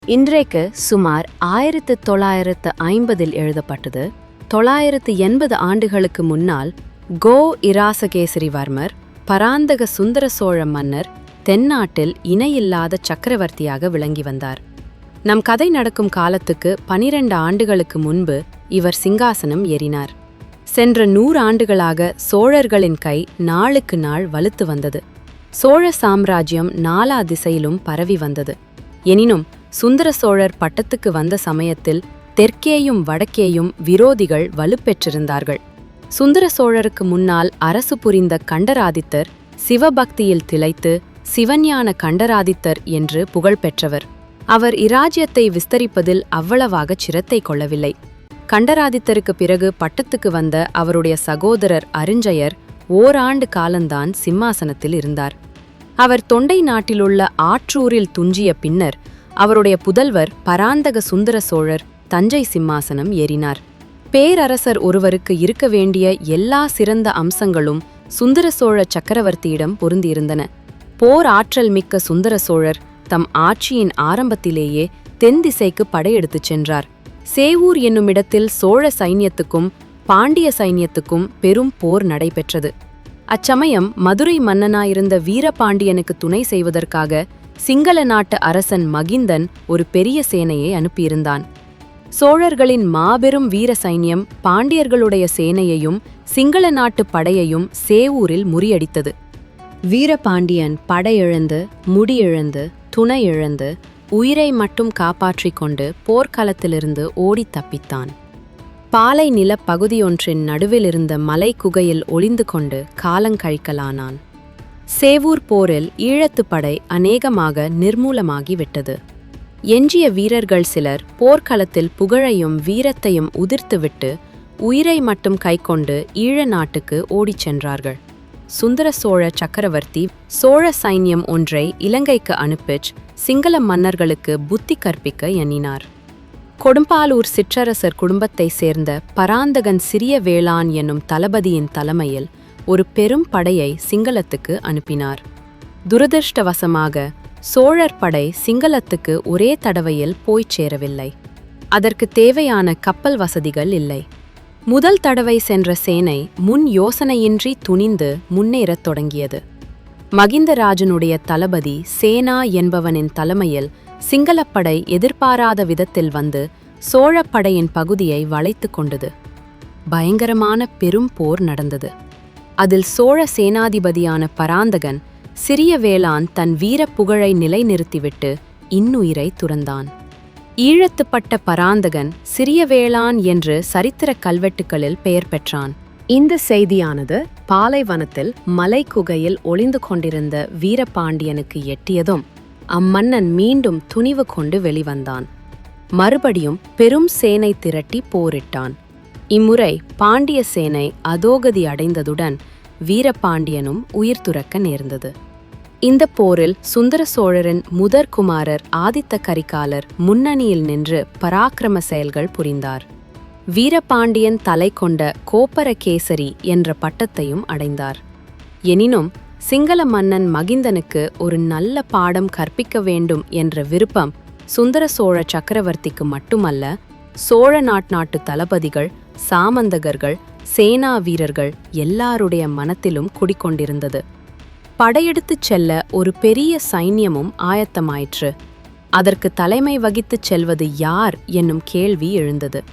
இன்றைக்கு சுமார் 1950 எழுதப்பட்டது. 980 ஆண்டுகளுக்கு முன்னால் கோ இராசகேசரிவர்மர் பராந்தக சுந்தர சோழ மன்னர் தென்னாட்டில் இணையில்லாத சக்கரவர்த்தியாக விளங்கி வந்தார். நம் கதை நடக்கும் காலத்துக்கு 12 ஆண்டுகளுக்கு முன்பு இவர் சிங்காசனம் ஏறினார். சென்ற 100 ஆண்டுகளாக சோழர்களின் கை நாளுக்கு நாள் வலுத்து வந்தது. சோழ சாம்ராஜ்யம் நாலா திசையிலும் பரவி வந்தது. எனினும் சுந்தர சோழர் பட்டத்துக்கு வந்த சமயத்தில் தெற்கேயும் வடக்கேயும் விரோதிகள் வலுப்பெற்றிருந்தார்கள். சுந்தர சோழருக்கு முன்னால் அரசு புரிந்த கண்டராதித்தர் சிவபக்தியில் திளைத்து சிவஞான கண்டராதித்தர் என்று புகழ் பெற்றவர். அவர் இராஜ்யத்தை விஸ்தரிப்பதில் அவ்வளவாக சிரத்தை கொள்ளவில்லை. கண்டராதித்தருக்கு பிறகு பட்டத்துக்கு வந்த அவருடைய சகோதரர் அரிஞ்சயர் ஓராண்டு காலந்தான் சிம்மாசனத்தில் இருந்தார். அவர் தொண்டை நாட்டிலுள்ள ஆற்றூரில் துஞ்சிய பின்னர் அவருடைய புதல்வர் பராந்தக சுந்தர சோழர் தஞ்சை சிம்மாசனம் ஏறினார். பேரரசர் ஒருவருக்கு இருக்க வேண்டிய எல்லா சிறந்த அம்சங்களும் சுந்தர சோழ சக்கரவர்த்தியிடம் பொருந்தியிருந்தன. போர் ஆற்றல் மிக்க சுந்தர சோழர் தம் ஆட்சியின் ஆரம்பத்திலேயே தென் திசைக்கு படையெடுத்துச் சென்றார். சேவூர் என்னுமிடத்தில் சோழ சைன்யத்துக்கும் பாண்டிய சைன்யத்துக்கும் பெரும் போர் நடைபெற்றது. அச்சமயம் மதுரை மன்னனாயிருந்த வீரபாண்டியனுக்கு துணை செய்வதற்காக சிங்கள நாட்டு அரசன் மகிந்தன் ஒரு பெரிய சேனையை அனுப்பியிருந்தான். சோழர்களின் மாபெரும் வீர சைன்யம் பாண்டியர்களுடைய சேனையையும் சிங்கள நாட்டு படையையும் சேவூரில் முறியடித்தது. வீரபாண்டியன் படையிழந்து முடியிழந்து துணை இழந்து உயிரை மட்டும் காப்பாற்றிக் கொண்டு போர்க்களத்திலிருந்து ஓடித் தப்பித்தான். பாலை நிலப் பகுதியொன்றின் நடுவிலிருந்த மலை குகையில் ஒளிந்து கொண்டு காலங்கழிக்கலானான். சேவூர் போரில் ஈழத்துப் படை அநேகமாக நிர்மூலமாகிவிட்டது. எஞ்சிய வீரர்கள் சிலர் போர்க்களத்தில் புகழையும் வீரத்தையும் உதிர்த்துவிட்டு உயிரை மட்டும் கைக்கொண்டு ஈழ நாட்டுக்கு ஓடிச் சென்றார்கள். சுந்தர சோழ சக்கரவர்த்தி சோழ சைன்யம் ஒன்றை இலங்கைக்கு அனுப்பிச் சிங்கள மன்னர்களுக்கு புத்தி கற்பிக்க எண்ணினார். கொடும்பாலூர் சிற்றரசர் குடும்பத்தைச் சேர்ந்த பராந்தகன் சிறிய வேளான் என்னும் தளபதியின் தலைமையில் ஒரு பெரும் படையை சிங்களத்துக்கு அனுப்பினார். துரதிர்ஷ்டவசமாக சோழர் படை சிங்களத்துக்கு ஒரே தடவையில் போய்ச் சேரவில்லை. அதற்கு தேவையான கப்பல் வசதிகள் இல்லை. முதல் தடவை சென்ற சேனை முன் யோசனையின்றி துணிந்து முன்னேறத் தொடங்கியது. மகிந்தராஜனுடைய தளபதி சேனா என்பவனின் தலைமையில் சிங்களப்படை எதிர்பாராத விதத்தில் வந்து சோழப்படையின் பகுதியை வளைத்து கொண்டது. பயங்கரமான பெரும் போர் நடந்தது. அதில் சோழ சேனாதிபதியான பராந்தகன் சிறிய வேளான் தன் வீரப் புகழை நிலைநிறுத்திவிட்டு இன்னுயிரை துறந்தான். ஈழத்துப்பட்ட பராந்தகன் சிறிய வேளான் என்று சரித்திர கல்வெட்டுகளில் பெயர் பெற்றான். இந்த செய்தியானது பாலைவனத்தில் மலை குகையில் ஒளிந்து கொண்டிருந்த வீரபாண்டியனுக்கு எட்டியதும் அம்மன்னன் மீண்டும் துணிவு கொண்டு வெளிவந்தான். மறுபடியும் பெரும் சேனை திரட்டி போரிட்டான். இம்முறை பாண்டிய சேனை அதோகதி அடைந்ததுடன் வீரபாண்டியனும் உயிர் துறக்க நேர்ந்தது. இந்த போரில் சுந்தர சோழரின் முதற் குமாரர் ஆதித்த கரிகாலர் முன்னணியில் நின்று பராக்கிரம செயல்கள் புரிந்தார். வீரபாண்டியன் தலை கொண்ட கோப்பரகேசரி என்ற பட்டத்தையும் அடைந்தார். எனினும் சிங்கள மன்னன் மகிந்தனுக்கு ஒரு நல்ல பாடம் கற்பிக்க வேண்டும் என்ற விருப்பம் சுந்தர சோழ சக்கரவர்த்திக்கு மட்டுமல்ல, சோழ நாட்டு தளபதிகள், சாமந்தகர்கள், சேனா வீரர்கள் எல்லாருடைய மனத்திலும் குடிக்கொண்டிருந்தது. படையெடுத்துச் செல்ல ஒரு பெரிய சைன்யமும் ஆயத்தமாயிற்று. அதற்கு தலைமை வகித்துச் செல்வது யார் என்னும் கேள்வி எழுந்தது.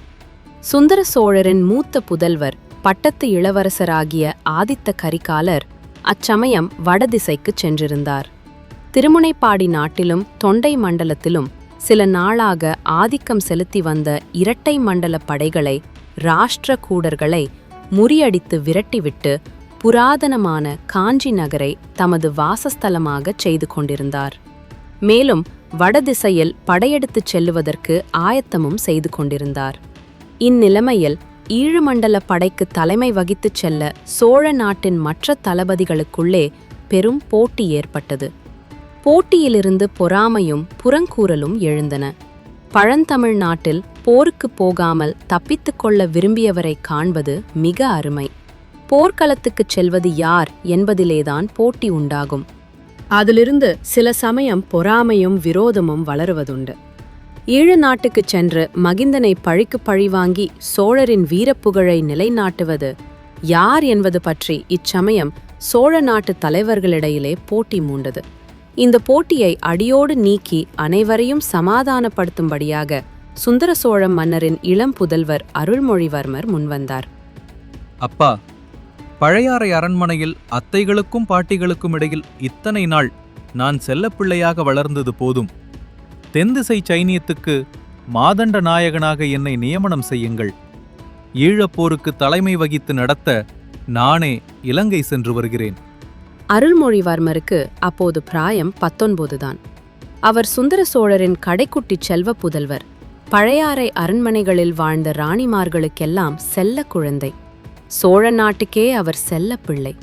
சுந்தர சோழரின் மூத்த புதல்வர் பட்டத்து இளவரசராகிய ஆதித்த கரிகாலர் அச்சமயம் வடதிசைக்குச் சென்றிருந்தார். திருமுனைப்பாடி நாட்டிலும் தொண்டை மண்டலத்திலும் சில நாளாக ஆதிக்கம் செலுத்தி வந்த இரட்டை மண்டல படைகளை, ராஷ்டிரகூடர்களை முறியடித்து விரட்டிவிட்டு புராதனமான காஞ்சி நகரை தமது வாசஸ்தலமாகச் செய்து கொண்டிருந்தார். மேலும் வடதிசையில் படையெடுத்துச் செல்லுவதற்கு ஆயத்தமும் செய்து கொண்டிருந்தார். இந்நிலைமையில் ஈழமண்டல படைக்கு தலைமை வகித்துச் செல்ல சோழ நாட்டின் மற்ற தளபதிகளுக்குள்ளே பெரும் போட்டி ஏற்பட்டது. போட்டியிலிருந்து பொறாமையும் புறங்கூறலும் எழுந்தன. பழந்தமிழ் நாட்டில் போருக்கு போகாமல் தப்பித்துக் கொள்ள விரும்பியவரை காண்பது மிக அருமை. போர்க்களத்துக்குச் செல்வது யார் என்பதிலேதான் போட்டி உண்டாகும். அதிலிருந்து சில சமயம் பொறாமையும் விரோதமும் வளருவதுண்டு. ஈழ நாட்டுக்குச் சென்று மகிந்தனை பழிக்கு பழிவாங்கி சோழரின் வீரப்புகழை நிலைநாட்டுவது யார் என்பது பற்றி இச்சமயம் சோழ நாட்டு தலைவர்களிடையிலே போட்டி மூண்டது. இந்த போட்டியை அடியோடு நீக்கி அனைவரையும் சமாதானப்படுத்தும்படியாக சுந்தர சோழ மன்னரின் இளம் புதல்வர் அருள்மொழிவர்மர் முன்வந்தார். அப்பா, பழையாறை அரண்மனையில் அத்தைகளுக்கும் பாட்டிகளுக்கும் இடையில் இத்தனை நாள் நான் செல்லப்பிள்ளையாக வளர்ந்தது போதும். தென்திசை சைனியத்துக்கு மாதண்ட நாயகனாக என்னை நியமனம் செய்யுங்கள். ஈழப்போருக்கு தலைமை வகித்து நடத்த நானே இலங்கை சென்று வருகிறேன். அருள்மொழிவர்மருக்கு அப்போது பிராயம் 19 தான். அவர் சுந்தர சோழரின் கடைக்குட்டிச் செல்வ புதல்வர். பழையாறை அரண்மனைகளில் வாழ்ந்த ராணிமார்களுக்கெல்லாம் செல்ல குழந்தை. சோழ நாட்டுக்கே அவர் செல்ல பிள்ளை.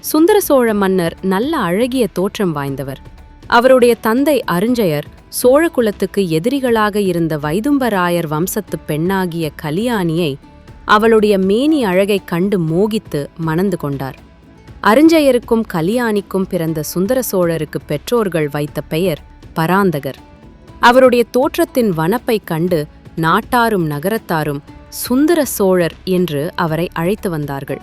சுந்தர சோழ மன்னர் நல்ல அழகிய தோற்றம் வாய்ந்தவர். அவருடைய தந்தை அருஞ்சயர் சோழ குலத்துக்கு எதிரிகளாக இருந்த வைதும்பராயர் வம்சத்து பெண்ணாகிய கலியாணியை அவளுடைய மேனி அழகைக் கண்டு மோகித்து மணந்து கொண்டார். அருஞ்சயருக்கும் கலியாணிக்கும் பிறந்த சுந்தர சோழருக்கு பெற்றோர்கள் வைத்த பெயர் பராந்தகர். அவருடைய தோற்றத்தின் வனப்பைக் கண்டு நாட்டாரும் நகரத்தாரும் சுந்தர சோழர் என்று அவரை அழைத்து வந்தார்கள்.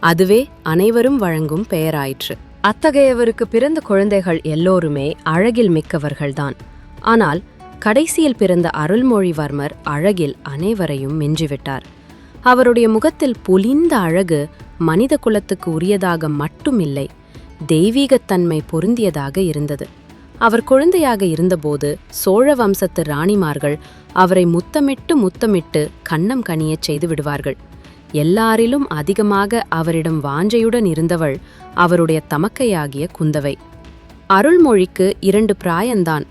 அதுவே அனைவரும் வழங்கும் பெயராயிற்று. அத்தகையவருக்கு பிறந்த குழந்தைகள் எல்லோருமே அழகில் மிக்கவர்கள்தான். ஆனால் கடைசியில் பிறந்த அருள்மொழிவர்மர் அழகில் அனைவரையும் மிஞ்சிவிட்டார். அவருடைய முகத்தில் பொலிந்த அழகு மனித குலத்துக்கு உரியதாக மட்டுமில்லை, தெய்வீகத்தன்மை பொருந்தியதாக இருந்தது. அவர் குழந்தையாக இருந்தபோது சோழ வம்சத்து ராணிமார்கள் அவரை முத்தமிட்டு கன்னம் கனியச் செய்து விடுவார்கள். எல்லாரிலும் அதிகமாக அவரிடம் வாஞ்சையுடன் இருந்தவள் அவருடைய தமக்கையாகிய குந்தவை. அருள்மொழிக்கு 2 பிராயந்தான்.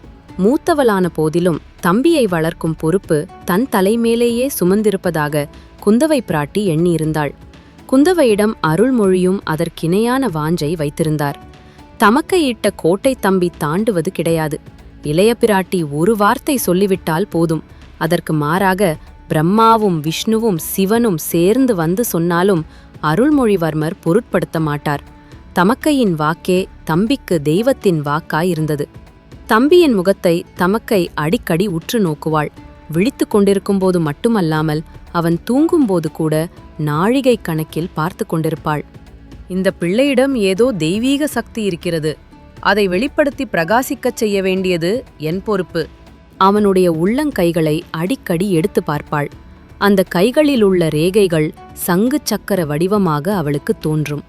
மூத்தவளான போதிலும் தம்பியை வளர்க்கும் பொறுப்பு தன் தலைமேலேயே சுமந்திருப்பதாக குந்தவை பிராட்டி எண்ணியிருந்தாள். குந்தவையிடம் அருள்மொழியும் அதற்கிணையான வாஞ்சை வைத்திருந்தார். தமக்கையிட்ட கோட்டை தம்பி தாண்டுவது கிடையாது. இளைய பிராட்டி ஒரு வார்த்தை சொல்லிவிட்டால் போதும். அதற்கு மாறாக பிரம்மாவும் விஷ்ணுவும் சிவனும் சேர்ந்து வந்து சொன்னாலும் அருள்மொழிவர்மர் பொருட்படுத்த மாட்டார். தமக்கையின் வாக்கே தம்பிக்கு தெய்வத்தின் வாக்காயிருந்தது. தம்பியின் முகத்தை தமக்கை அடிக்கடி உற்று நோக்குவாள். விழித்து கொண்டிருக்கும்போது மட்டுமல்லாமல் அவன் தூங்கும்போது கூட நாழிகை கணக்கில் பார்த்து கொண்டிருப்பாள். இந்த பிள்ளையிடம் ஏதோ தெய்வீக சக்தி இருக்கிறது, அதை வெளிப்படுத்தி பிரகாசிக்கச் செய்ய வேண்டியது என் பொறுப்பு. அவனுடைய உள்ளங்கைகளை அடிக்கடி எடுத்து பார்ப்பாள். அந்த கைகளிலுள்ள ரேகைகள் சங்கு சக்கர வடிவமாக அவளுக்கு தோன்றும்.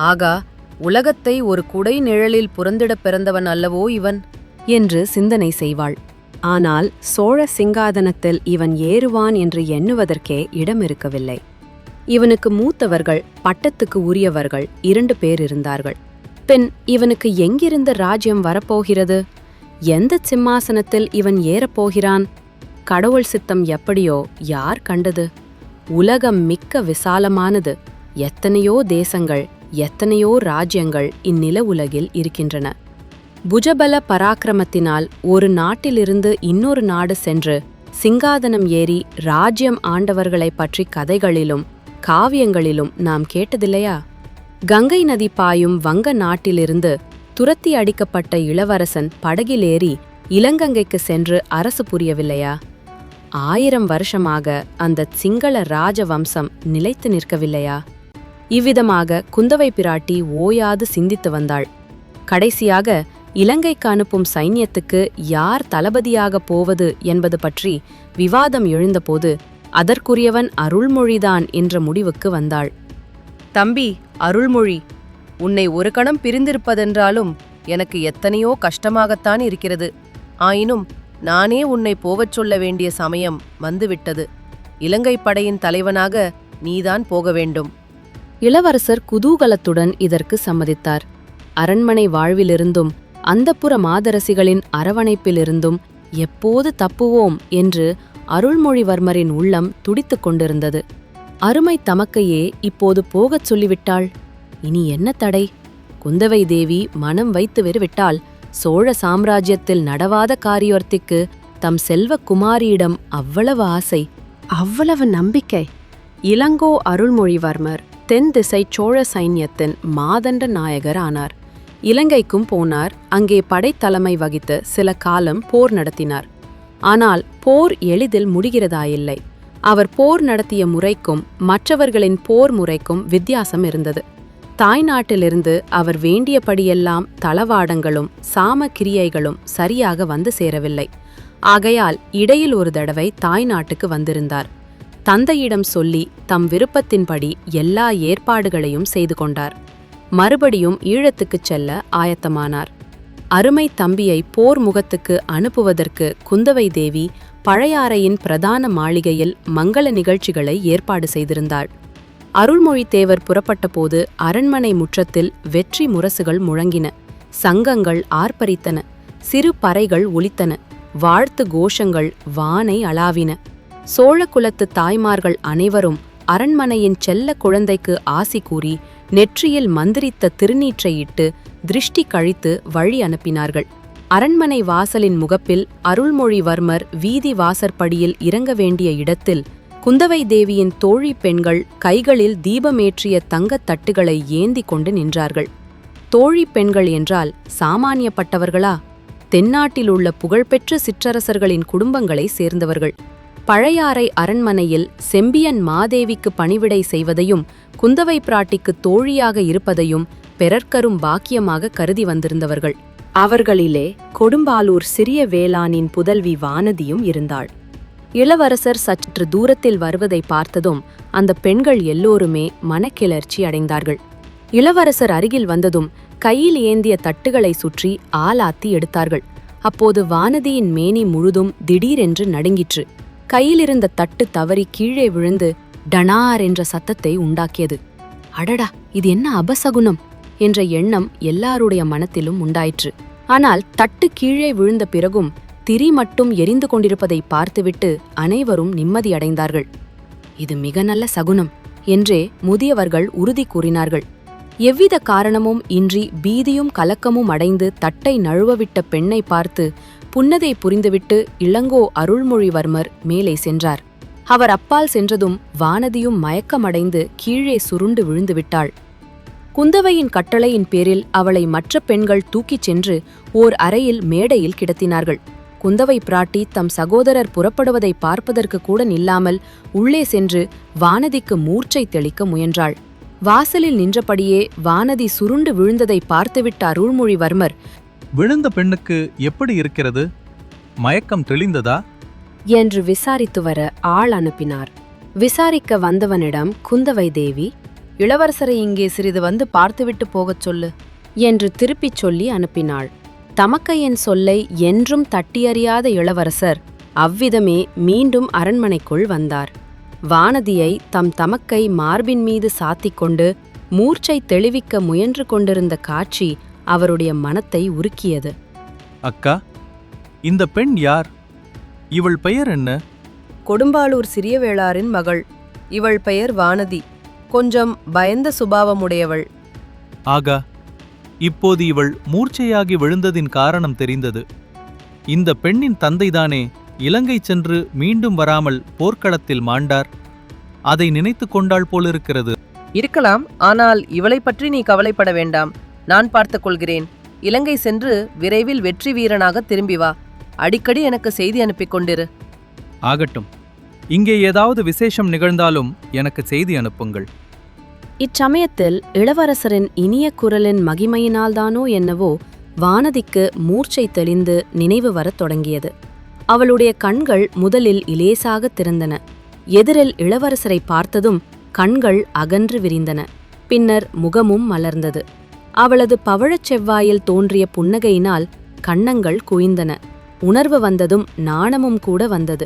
ஆகா, உலகத்தை ஒரு குடை நிழலில் புறந்திடப் பிறந்தவன் அல்லவோ இவன் என்று சிந்தனை செய்வாள். ஆனால் சோழ சிங்காதனத்தில் இவன் ஏறுவான் என்று எண்ணுவதற்கே இடமிருக்கவில்லை. இவனுக்கு மூத்தவர்கள், பட்டத்துக்கு உரியவர்கள் 2 பேர் இருந்தார்கள். பின் இவனுக்கு எங்கிருந்த ராஜ்யம் வரப்போகிறது? எந்த சிம்மாசனத்தில் இவன் ஏறப்போகிறான்? கடவுள் சித்தம் எப்படியோ யார் கண்டது? உலகம் மிக்க விசாலமானது. எத்தனையோ தேசங்கள், எத்தனையோ ராஜ்யங்கள் இந்நில உலகில் இருக்கின்றன. புஜபல பராக்கிரமத்தினால் ஒரு நாட்டிலிருந்து இன்னொரு நாடு சென்று சிங்காதனம் ஏறி ராஜ்யம் ஆண்டவர்களைப் பற்றி கதைகளிலும் காவியங்களிலும் நாம் கேட்டதில்லையா? கங்கை நதி பாயும் வங்க நாட்டிலிருந்து துரத்தி அடிக்கப்பட்ட இளவரசன் படகிலேறி இளங்கங்கைக்கு சென்று அரசு புரியவில்லையா? 1000 வருஷமாக அந்த சிங்கள ராஜவம்சம் நிலைத்து நிற்கவில்லையா? இவ்விதமாக குந்தவை பிராட்டி ஓயாது சிந்தித்து வந்தாள். கடைசியாக இலங்கைக்கு அனுப்பும் சைன்யத்துக்கு யார் தளபதியாகப் போவது என்பது பற்றி விவாதம் எழுந்தபோது அதற்குரியவன் அருள்மொழிதான் என்ற முடிவுக்கு வந்தாள். தம்பி அருள்மொழி, உன்னை ஒரு கணம் பிரிந்திருப்பதென்றாலும் எனக்கு எத்தனையோ கஷ்டமாகத்தான் இருக்கிறது. ஆயினும் நானே உன்னை போகச் சொல்ல வேண்டிய சமயம் வந்துவிட்டது. இலங்கை படையின் தலைவனாக நீதான் போக வேண்டும். இளவரசர் குதூகலத்துடன் இதற்கு சம்மதித்தார். அரண்மனை வாழ்விலிருந்தும் அந்தப்புற மாதரசிகளின் அரவணைப்பிலிருந்தும் எப்போது தப்புவோம் என்று அருள்மொழிவர்மரின் உள்ளம் துடித்துக் கொண்டிருந்தது. அருமை தமக்கையே இப்போது போகச் சொல்லிவிட்டாள். இனி என்ன தடை? குந்தவை தேவி மனம் வைத்து வெறுவிட்டால் சோழ சாம்ராஜ்யத்தில் நடவாத காரியோர்த்திக்கு தம் செல்வ குமாரியிடம் அவ்வளவு ஆசை, அவ்வளவு நம்பிக்கை. இளங்கோ அருள்மொழிவர்மர் தென் திசை சோழ சைன்யத்தின் மாதண்ட நாயகர் ஆனார். இலங்கைக்கும் போனார். அங்கே படைத்தலைமை வகித்து சில காலம் போர் நடத்தினார். ஆனால் போர் எளிதில் முடிகிறதாயில்லை. அவர் போர் நடத்திய முறைக்கும் மற்றவர்களின் போர் முறைக்கும் வித்தியாசம் இருந்தது. தாய்நாட்டிலிருந்து அவர் வேண்டியபடியெல்லாம் தளவாடங்களும் சாம கிரியைகளும் சரியாக வந்து சேரவில்லை. ஆகையால் இடையில் ஒரு தடவை தாய்நாட்டுக்கு வந்திருந்தார். தந்தையிடம் சொல்லி தம் விருப்பத்தின்படி எல்லா ஏற்பாடுகளையும் செய்து கொண்டார். மறுபடியும் ஈழத்துக்குச் செல்ல ஆயத்தமானார். அருமை தம்பியை போர் முகத்துக்கு அனுப்புவதற்கு குந்தவை தேவி பழையாறையின் பிரதான மாளிகையில் மங்கள நிகழ்ச்சிகளை ஏற்பாடு செய்திருந்தாள். அருள்மொழித்தேவர் புறப்பட்டபோது அரண்மனை முற்றத்தில் வெற்றி முரசுகள் முழங்கின, சங்கங்கள் ஆர்ப்பரித்தன, சிறு பறைகள் ஒலித்தன, வாழ்த்து கோஷங்கள் வானை அளாவின. சோழகுலத்து தாய்மார்கள் அனைவரும் அரண்மனையின் செல்ல குழந்தைக்கு ஆசி கூறி நெற்றியில் மந்திரித்த திருநீற்றையிட்டு திருஷ்டி கழித்து வழி அனுப்பினார்கள். அரண்மனை வாசலின் முகப்பில் அருள்மொழிவர்மர் வீதி வாசற்படியில் இறங்க வேண்டிய இடத்தில் குந்தவை தேவியின் தோழி பெண்கள் கைகளில் தீபமேற்றிய தங்கத் தட்டுகளை ஏந்தி கொண்டு நின்றார்கள். தோழி பெண்கள் என்றால் சாமானியப்பட்டவர்களா? தென்னாட்டிலுள்ள புகழ்பெற்ற சிற்றரசர்களின் குடும்பங்களை சேர்ந்தவர்கள். பழையாறை அரண்மனையில் செம்பியன் மாதேவிக்கு பணிவிடை செய்வதையும் குந்தவை பிராட்டிக்கு தோழியாக இருப்பதையும் பெறற்கரும் பாக்கியமாக கருதி வந்திருந்தவர்கள். அவர்களிலே கொடும்பாலூர் சிறிய வேளானின் புதல்வி வானதியும் இருந்தாள். இளவரசர் சற்று தூரத்தில் வருவதை பார்த்ததும் அந்த பெண்கள் எல்லோருமே மனக்கிளர்ச்சி அடைந்தார்கள். இளவரசர் அருகில் வந்ததும் கையில் ஏந்திய தட்டுகளை சுற்றி ஆலாத்தி எடுத்தார்கள். அப்போது வானதியின் மேனி முழுதும் திடீரென்று நடுங்கிற்று. கையிலிருந்த தட்டு தவறி கீழே விழுந்து டனார் என்ற சத்தத்தை உண்டாக்கியது. அடடா, இது என்ன அபசகுனம் என்ற எண்ணம் எல்லாருடைய மனத்திலும் உண்டாயிற்று. ஆனால் தட்டு கீழே விழுந்த பிறகும் திரி மட்டும் எரிந்து கொண்டிருப்பதை பார்த்துவிட்டு அனைவரும் நிம்மதியடைந்தார்கள். இது மிக நல்ல சகுனம் என்றே முதியவர்கள் உறுதி கூறினார்கள். எவ்வித காரணமும் இன்றி பீதியும் கலக்கமும் அடைந்து தட்டை நழுவவிட்ட பெண்ணை பார்த்து புன்னகை புரிந்துவிட்டு இளங்கோ அருள்மொழிவர்மர் மேலே சென்றார். அவர் அப்பால் சென்றதும் வானதியும் மயக்கமடைந்து கீழே சுருண்டு விழுந்துவிட்டாள். குந்தவையின் கட்டளையின் பேரில் அவளை மற்ற பெண்கள் தூக்கிச் சென்று ஓர் அறையில் மேடையில் கிடத்தினார்கள். குந்தவை பிராட்டி தம் சகோதரர் புறப்படுவதை பார்ப்பதற்கு கூட நில்லாமல் உள்ளே சென்று வானதிக்கு மூர்ச்சை தெளிக்க முயன்றாள். வாசலில் நின்றபடியே வானதி சுருண்டு விழுந்ததை பார்த்துவிட்ட அருள்மொழிவர்மர், விழுந்த பெண்ணுக்கு எப்படி இருக்கிறது? மயக்கம் தெளிந்ததா என்று விசாரித்து வர ஆள் அனுப்பினார். விசாரிக்க வந்தவனிடம் குந்தவை தேவி, இளவரசரை இங்கே சிறிது வந்து பார்த்துவிட்டு போகச் சொல்லு என்று திருப்பிச் சொல்லி அனுப்பினாள். தமக்கையின் சொல்லை என்றும் தட்டியறியாத இளவரசர் அவ்விதமே மீண்டும் அரண்மனைக்குள் வந்தார். வானதியை தம் தமக்கை மார்பின் மீது சாத்திக்கொண்டு மூர்ச்சை தெளிவிக்க முயன்று கொண்டிருந்த காட்சி அவருடைய மனத்தை உருக்கியது. அக்கா, இந்த பெண் யார்? இவள் பெயர் என்ன? கொடும்பாலூர் சிறிய வேளாரின் மகள். இவள் பெயர் வானதி. கொஞ்சம் பயந்த சுபாவமுடையவள். ஆகா, இப்போது இவள் மூர்ச்சையாகி விழுந்ததின் காரணம் தெரிந்தது. இந்த பெண்ணின் தந்தைதானே இலங்கை சென்று மீண்டும் வராமல் போர்க்களத்தில் மாண்டார். அதை நினைத்து கொண்டாள் போலிருக்கிறது. இருக்கலாம், ஆனால் இவளை பற்றி நீ கவலைப்பட வேண்டாம். நான் பார்த்துக் கொள்கிறேன். இலங்கை சென்று விரைவில் வெற்றி வீரனாக திரும்பி வா. அடிக்கடி எனக்கு செய்தி அனுப்பிக் கொண்டிரு. ஆகட்டும். இங்கே ஏதாவது விசேஷம் நிகழ்ந்தாலும் எனக்கு செய்தி அனுப்புங்கள். இச்சமயத்தில் இளவரசரின் இனிய குரலின் மகிமையினால்தானோ என்னவோ வானதிக்கு மூர்ச்சை தெளிந்து நினைவு வரத் தொடங்கியது. அவளுடைய கண்கள் முதலில் இலேசாக திறந்தன. எதிரில் இளவரசரை பார்த்ததும் கண்கள் அகன்று விரிந்தன. பின்னர் முகமும் மலர்ந்தது. அவளது பவழச் செவ்வாயில் தோன்றிய புன்னகையினால் கன்னங்கள் குவிந்தன. உணர்வு வந்ததும் நாணமும் கூட வந்தது.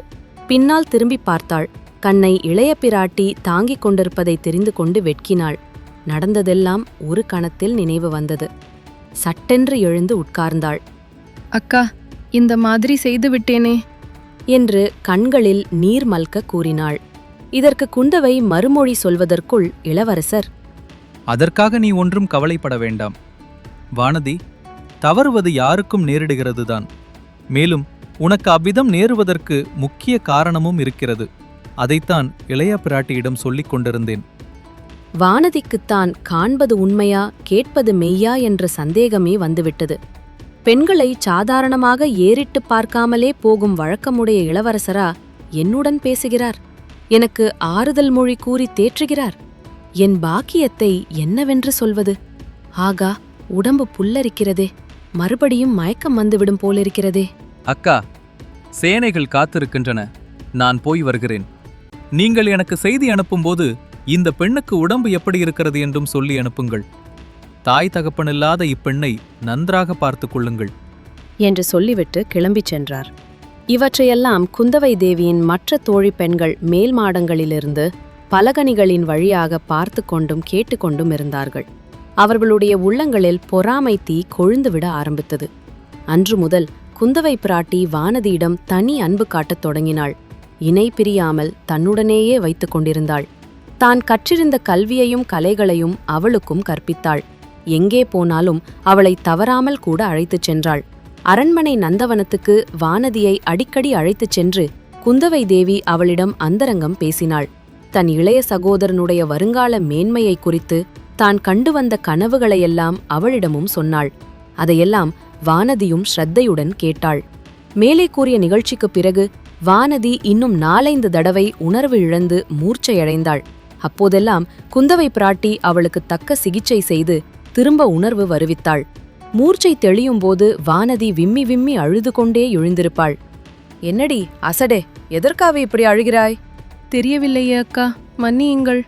பின்னால் திரும்பி பார்த்தாள். கண்ணை இளைய பிராட்டி தாங்கிக் கொண்டிருப்பதை தெரிந்து கொண்டு வெட்கினாள். நடந்ததெல்லாம் ஒரு கணத்தில் நினைவு வந்தது. சட்டென்று எழுந்து உட்கார்ந்தாள். அக்கா, இந்த மாதிரி செய்து விட்டேனே என்று கண்களில் நீர் மல்க கூறினாள். இதற்கு குந்தவை மறுமொழி சொல்வதற்குள் இளவரசர், அதற்காக நீ ஒன்றும் கவலைப்பட வேண்டாம் வானதி. தவறுவது யாருக்கும் நேரிடுகிறதுதான். மேலும் உனக்கு அவ்விதம் நேருவதற்கு முக்கிய காரணமும் இருக்கிறது. அதைத்தான் இளைய பிராட்டியிடம் சொல்லிக் கொண்டிருந்தேன். வானதிக்குத்தான் காண்பது உண்மையா கேட்பது மெய்யா என்ற சந்தேகமே வந்துவிட்டது. பெண்களை சாதாரணமாக ஏறிட்டு பார்க்காமலே போகும் வழக்கமுடைய இளவரசரா என்னுடன் பேசுகிறார், எனக்கு ஆறுதல் மொழி கூறி தேற்றுகிறார். என் பாக்கியத்தை என்னவென்று சொல்வது? ஆகா, உடம்பு புல்லரிக்கிறதே, மறுபடியும் மயக்கம் வந்துவிடும் போலிருக்கிறதே. அக்கா, சேனைகள் காத்திருக்கின்றன, நான் போய் வருகிறேன். நீங்கள் எனக்கு செய்தி அனுப்பும்போது இந்த பெண்ணுக்கு உடம்பு எப்படி இருக்கிறது என்றும் சொல்லி அனுப்புங்கள். தாய் தகப்பனில்லாத இப்பெண்ணை நன்றாக பார்த்துக் கொள்ளுங்கள் என்று சொல்லிவிட்டு கிளம்பிச் சென்றார். இவற்றையெல்லாம் குந்தவை தேவியின் மற்ற தோழி பெண்கள் மேல் மாடங்களிலிருந்து பலகணிகளின் வழியாக பார்த்து கொண்டும் கேட்டுக்கொண்டும் இருந்தார்கள். அவர்களுடைய உள்ளங்களில் பொறாமை தீ கொழுந்துவிட ஆரம்பித்தது. அன்று முதல் குந்தவை பிராட்டி வானதியிடம் தனி அன்பு காட்டத் தொடங்கினாள். இணை பிரியாமல் தன்னுடனேயே வைத்துக் கொண்டிருந்தாள். தான் கற்றிருந்த கல்வியையும் கலைகளையும் அவளுக்கும் கற்பித்தாள். எங்கே போனாலும் அவளை தவறாமல் கூட அழைத்துச் சென்றாள். அரண்மனை நந்தவனத்துக்கு வானதியை அடிக்கடி அழைத்துச் சென்று குந்தவை தேவி அவளிடம் அந்தரங்கம் பேசினாள். தன் இளைய சகோதரனுடைய வருங்கால மேன்மையை குறித்து தான் கண்டு வந்த கனவுகளையெல்லாம் அவளிடமும் சொன்னாள். அதையெல்லாம் வானதியும் ஸ்ரத்தையுடன் கேட்டாள். மேலே கூறிய நிகழ்ச்சிக்குப் பிறகு வானதி இன்னும் 4-5 தடவை உணர்வு இழந்து மூர்ச்சையடைந்தாள். அப்போதெல்லாம் குந்தவை பிராட்டி அவளுக்கு தக்க சிகிச்சை செய்து திரும்ப உணர்வு வருவித்தாள். மூர்ச்சை தெளியும்போது வானதி விம்மி விம்மி அழுது கொண்டே எழுந்திருப்பாள். என்னடி அசடே, எதற்காக இப்படி அழுகிறாய்? தெரியவில்லையே அக்கா, மன்னியுங்கள்.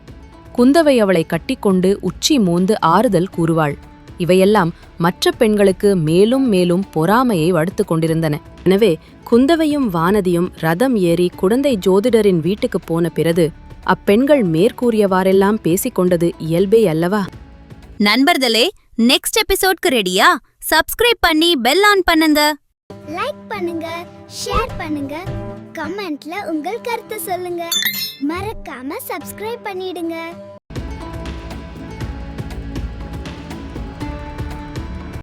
குந்தவை அவளை கட்டிக்கொண்டு உச்சி மோந்து ஆறுதல் கூறுவாள். இவையெல்லாம் மற்ற பெண்களுக்கு மேலும் மேலும் பொறாமையை வடுத்துக் கொண்டிருந்தன. எனவே குந்தவையும் வானதியும் ரதம் ஏறி குடந்தை ஜோதிடரின் வீட்டுக்குப் போன பிறகு அப்பெண்கள் மேற்கூறியவாறெல்லாம் பேசிக்கொண்டது இயல்பே அல்லவா? நண்பர்களே, நெக்ஸ்ட் எபிசோட்க்கு ரெடியா? சப்ஸ்கிரைப் பண்ணி பெல் ஆன் பண்ணுங்க. லைக் பண்ணுங்க, ஷேர் பண்ணுங்க, கமெண்ட்ல உங்கள் கருத்து சொல்லுங்க. மறக்காம சப்ஸ்கிரைப் பண்ணிடுங்க.